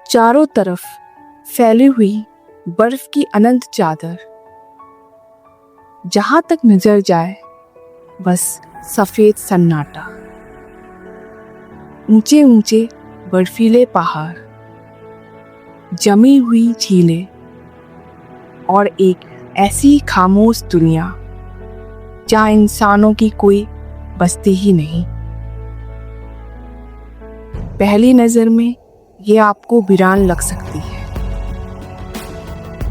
चारों तरफ फैली हुई बर्फ की अनंत चादर, जहां तक नजर जाए बस सफेद सन्नाटा। ऊंचे ऊंचे बर्फीले पहाड़, जमी हुई झीलें और एक ऐसी खामोश दुनिया जहां इंसानों की कोई बस्ती ही नहीं। पहली नजर में ये आपको वीरान लग सकती है,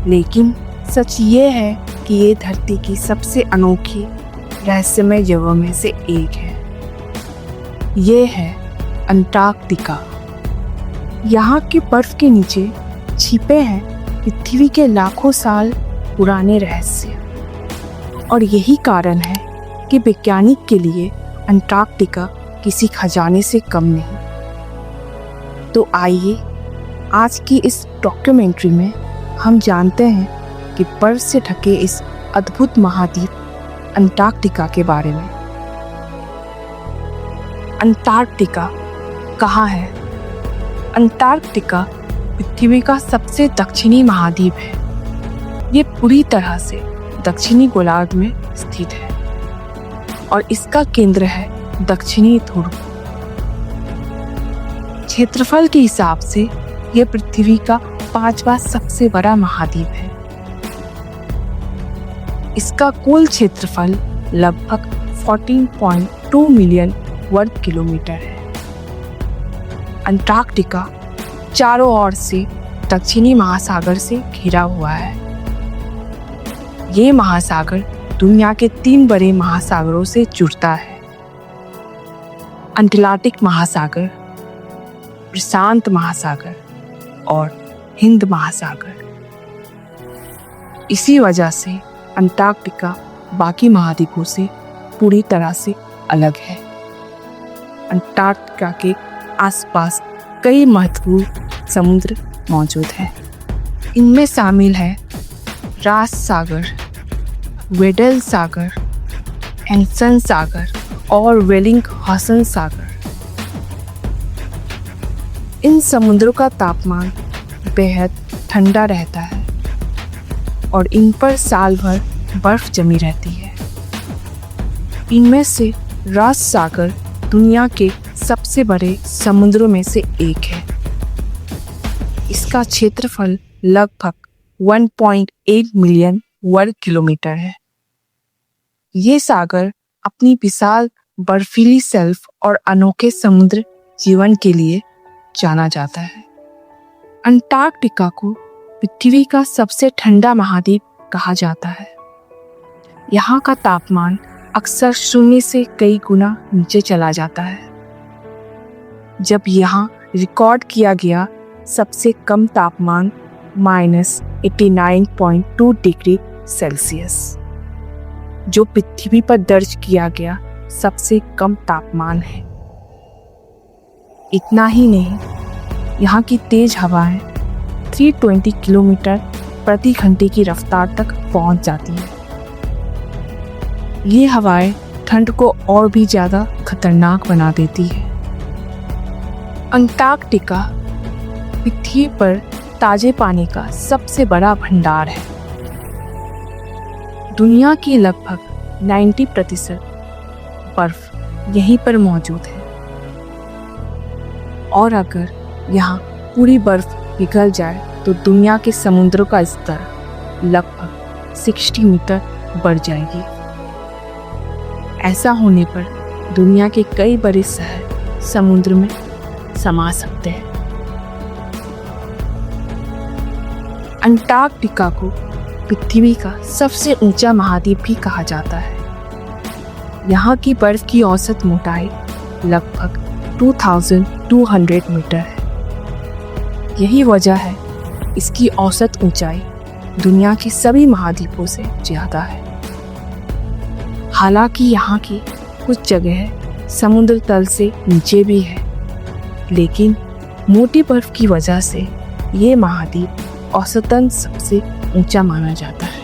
लेकिन सच ये है कि ये धरती की सबसे अनोखी रहस्यमय जगहों में से एक है। ये है अंटार्कटिका। यहाँ के बर्फ के नीचे छिपे हैं पृथ्वी के लाखों साल पुराने रहस्य, और यही कारण है कि वैज्ञानिक के लिए अंटार्कटिका किसी खजाने से कम नहीं। तो आइए आज की इस डॉक्यूमेंट्री में हम जानते हैं कि बर्फ से ढके इस अद्भुत महाद्वीप अंटार्कटिका के बारे में। अंटार्कटिका कहाँ है? अंटार्कटिका पृथ्वी का सबसे दक्षिणी महाद्वीप है। ये पूरी तरह से दक्षिणी गोलार्ध में स्थित है और इसका केंद्र है दक्षिणी ध्रुव। क्षेत्रफल के हिसाब से यह पृथ्वी का 5वां सबसे बड़ा महाद्वीप है। इसका कुल क्षेत्रफल लगभग 14.2 मिलियन वर्ग किलोमीटर है। अंटार्कटिका चारों ओर से दक्षिणी महासागर से घिरा हुआ है। ये महासागर दुनिया के 3 बड़े महासागरों से जुड़ता है: अटलांटिक महासागर, प्रशांत महासागर और हिंद महासागर। इसी वजह से अंटार्कटिका बाकी महाद्वीपों से पूरी तरह से अलग है। अंटार्कटिका के आसपास कई महत्वपूर्ण समुद्र मौजूद हैं। इनमें शामिल है रास सागर, वेडल सागर, एंसन सागर और बेलिंगहॉसन सागर। इन समुद्रों का तापमान बेहद ठंडा रहता है और इन पर साल भर बर्फ जमी रहती है। इनमें से रास सागर दुनिया के सबसे बड़े समुद्रों में से एक है। इसका क्षेत्रफल लगभग 1.8 मिलियन वर्ग किलोमीटर है। ये सागर अपनी विशाल बर्फीली शेल्फ और अनोखे समुद्र जीवन के लिए जाना जाता है। अंटार्कटिका को पृथ्वी का सबसे ठंडा महाद्वीप कहा जाता है। यहाँ का तापमान अक्सर शून्य से कई गुना नीचे चला जाता है। जब यहाँ रिकॉर्ड किया गया सबसे कम तापमान -89.2 डिग्री सेल्सियस, जो पृथ्वी पर दर्ज किया गया सबसे कम तापमान है। इतना ही नहीं, यहाँ की तेज हवाएं 320 किलोमीटर प्रति घंटे की रफ्तार तक पहुंच जाती है। ये हवाएं ठंड को और भी ज़्यादा खतरनाक बना देती है। अंटार्कटिका पृथ्वी पर ताजे पानी का सबसे बड़ा भंडार है। दुनिया की लगभग 90% बर्फ यहीं पर मौजूद है, और अगर यहाँ पूरी बर्फ पिघल जाए तो दुनिया के समुद्रों का स्तर लगभग 60 मीटर बढ़ जाएगी। ऐसा होने पर दुनिया के कई बड़े शहर समुद्र में समा सकते हैं। अंटार्कटिका को पृथ्वी का सबसे ऊंचा महाद्वीप भी कहा जाता है। यहाँ की बर्फ की औसत मोटाई लगभग 2200 मीटर है। यही वजह है इसकी औसत ऊंचाई दुनिया के सभी महाद्वीपों से ज़्यादा है। हालांकि यहाँ की कुछ जगह समुद्र तल से नीचे भी है, लेकिन मोटी बर्फ की वजह से ये महाद्वीप औसतन सबसे ऊंचा माना जाता है।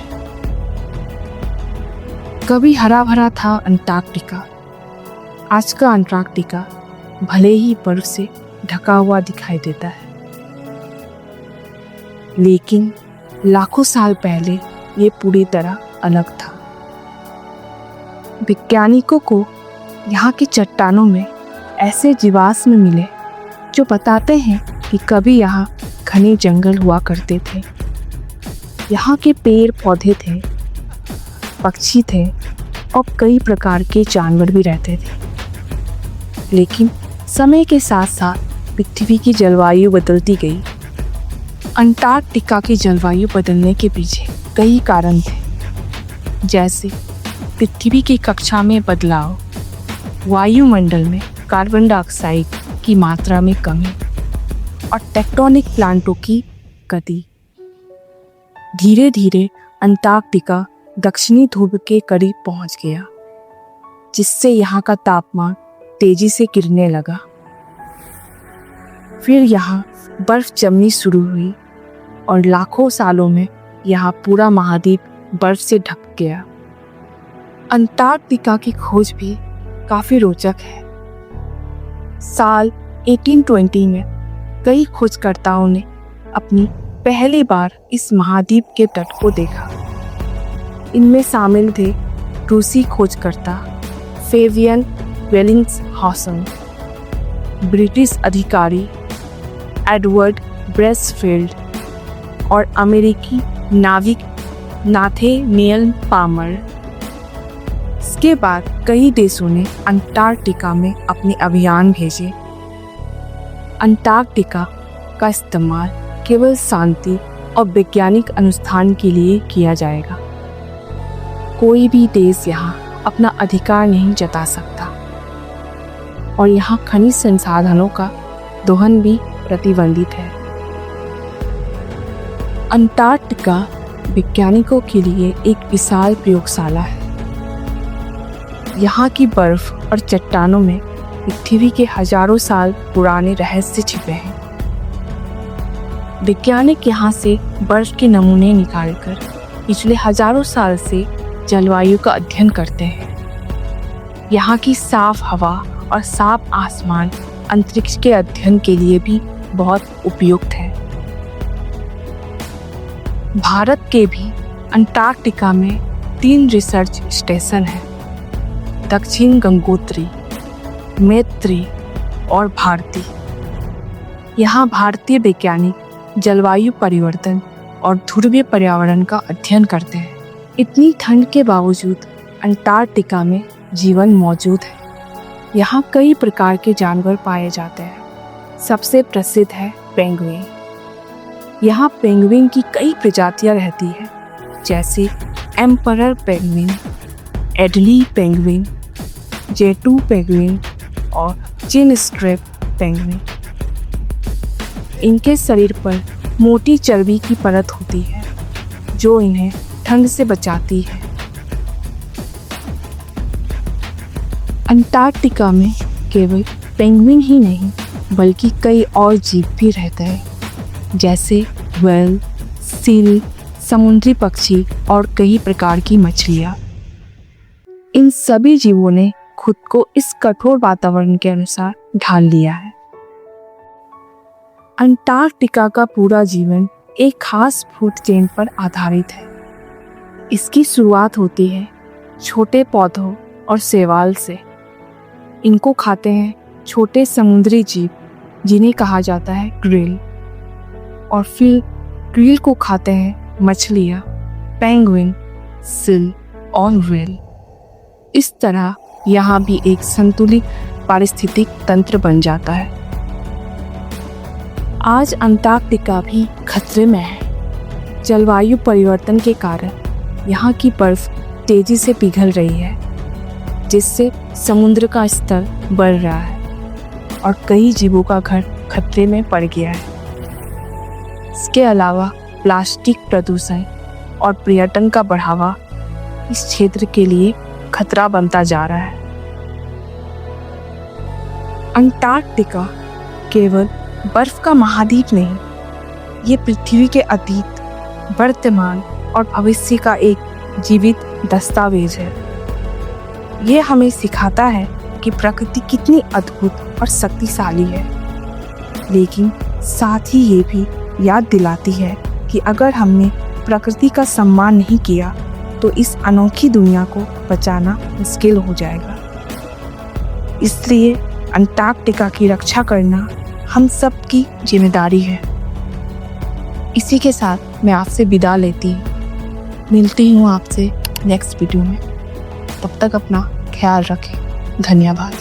कभी हरा भरा था अंटार्कटिका। आज का अंटार्कटिका भले ही बर्फ से ढका हुआ दिखाई देता है, लेकिन लाखों साल पहले ये पूरी तरह अलग था। वैज्ञानिकों को यहाँ की चट्टानों में ऐसे जीवाश्म मिले जो बताते हैं कि कभी यहाँ घने जंगल हुआ करते थे। यहाँ के पेड़ पौधे थे, पक्षी थे और कई प्रकार के जानवर भी रहते थे। लेकिन समय के साथ साथ पृथ्वी की जलवायु बदलती गई। अंटार्कटिका की जलवायु बदलने के पीछे कई कारण थे, जैसे पृथ्वी की कक्षा में बदलाव, वायुमंडल में कार्बन डाइऑक्साइड की मात्रा में कमी और टेक्टोनिक प्लांटों की गति। धीरे धीरे अंटार्कटिका दक्षिणी ध्रुव के करीब पहुंच गया, जिससे यहाँ का तापमान तेजी से गिरने लगा। फिर यहाँ बर्फ जमनी शुरू हुई और लाखों सालों में यहाँ पूरा महाद्वीप बर्फ से ढक गया। अंटार्कटिका की खोज भी काफी रोचक है। साल 1820 में कई खोजकर्ताओं ने अपनी पहली बार इस महाद्वीप के तट को देखा। इनमें शामिल थे रूसी खोजकर्ता फेबियन वेलिंगहॉसन, ब्रिटिश अधिकारी एडवर्ड ब्रेसफील्ड और अमेरिकी नाविक नाथानिएल पामर। इसके बाद कई देशों ने अंटार्कटिका में अपने अभियान भेजे। अंटार्कटिका का इस्तेमाल केवल शांति और वैज्ञानिक अनुसंधान के लिए किया जाएगा। कोई भी देश यहाँ अपना अधिकार नहीं जता सकता और यहाँ खनिज संसाधनों का दोहन भी प्रतिबंधित है। अंटार्कटिका वैज्ञानिकों के लिए एक विशाल प्रयोगशाला है। यहाँ की बर्फ और चट्टानों में पृथ्वी के हजारों साल पुराने रहस्य छिपे हैं। वैज्ञानिक यहाँ से बर्फ के नमूने निकालकर पिछले हजारों साल से जलवायु का अध्ययन करते हैं। यहाँ की साफ हवा और साफ आसमान अंतरिक्ष के अध्ययन के लिए भी बहुत उपयुक्त है। भारत के भी अंटार्कटिका में 3 रिसर्च स्टेशन हैं: दक्षिण गंगोत्री, मैत्री और भारती। यहाँ भारतीय वैज्ञानिक जलवायु परिवर्तन और ध्रुवीय पर्यावरण का अध्ययन करते हैं। इतनी ठंड के बावजूद अंटार्कटिका में जीवन मौजूद है। यहाँ कई प्रकार के जानवर पाए जाते हैं। सबसे प्रसिद्ध है पेंगुइन। यहाँ पेंगुइन की कई प्रजातियाँ रहती हैं, जैसे एम्परर पेंगुइन, एडली पेंगुइन, जेटू पेंगुइन और चिन स्ट्रैप पेंगुइन। इनके शरीर पर मोटी चर्बी की परत होती है जो इन्हें ठंड से बचाती है। अंटार्कटिका में केवल पेंगुइन ही नहीं बल्कि कई और जीव भी रहते हैं, जैसे व्हेल, सील, समुद्री पक्षी और कई प्रकार की मछलियाँ। इन सभी जीवों ने खुद को इस कठोर वातावरण के अनुसार ढाल लिया है। अंटार्कटिका का पूरा जीवन एक खास फूड चेन पर आधारित है। इसकी शुरुआत होती है छोटे पौधों और शैवाल से। इनको खाते हैं छोटे समुद्री जीव जिन्हें कहा जाता है क्रिल, और फिर क्रिल को खाते हैं मछलियाँ, पेंगुइन, सील और व्हेल। इस तरह यहाँ भी एक संतुलित पारिस्थितिक तंत्र बन जाता है। आज अंटार्कटिका भी खतरे में है। जलवायु परिवर्तन के कारण यहाँ की बर्फ तेजी से पिघल रही है, जिससे समुद्र का स्तर बढ़ रहा है और कई जीवों का घर खतरे में पड़ गया है। इसके अलावा प्लास्टिक प्रदूषण और पर्यटन का बढ़ावा इस क्षेत्र के लिए खतरा बनता जा रहा है। अंटार्कटिका केवल बर्फ का महाद्वीप नहीं, ये पृथ्वी के अतीत, वर्तमान और भविष्य का एक जीवित दस्तावेज है। ये हमें सिखाता है कि प्रकृति कितनी अद्भुत और शक्तिशाली है, लेकिन साथ ही ये भी याद दिलाती है कि अगर हमने प्रकृति का सम्मान नहीं किया तो इस अनोखी दुनिया को बचाना मुश्किल हो जाएगा। इसलिए अंटार्कटिका की रक्षा करना हम सब की जिम्मेदारी है। इसी के साथ मैं आपसे विदा लेती हूँ। मिलती हूँ आपसे नेक्स्ट वीडियो में। तब तक अपना ख्याल रखें। धन्यवाद।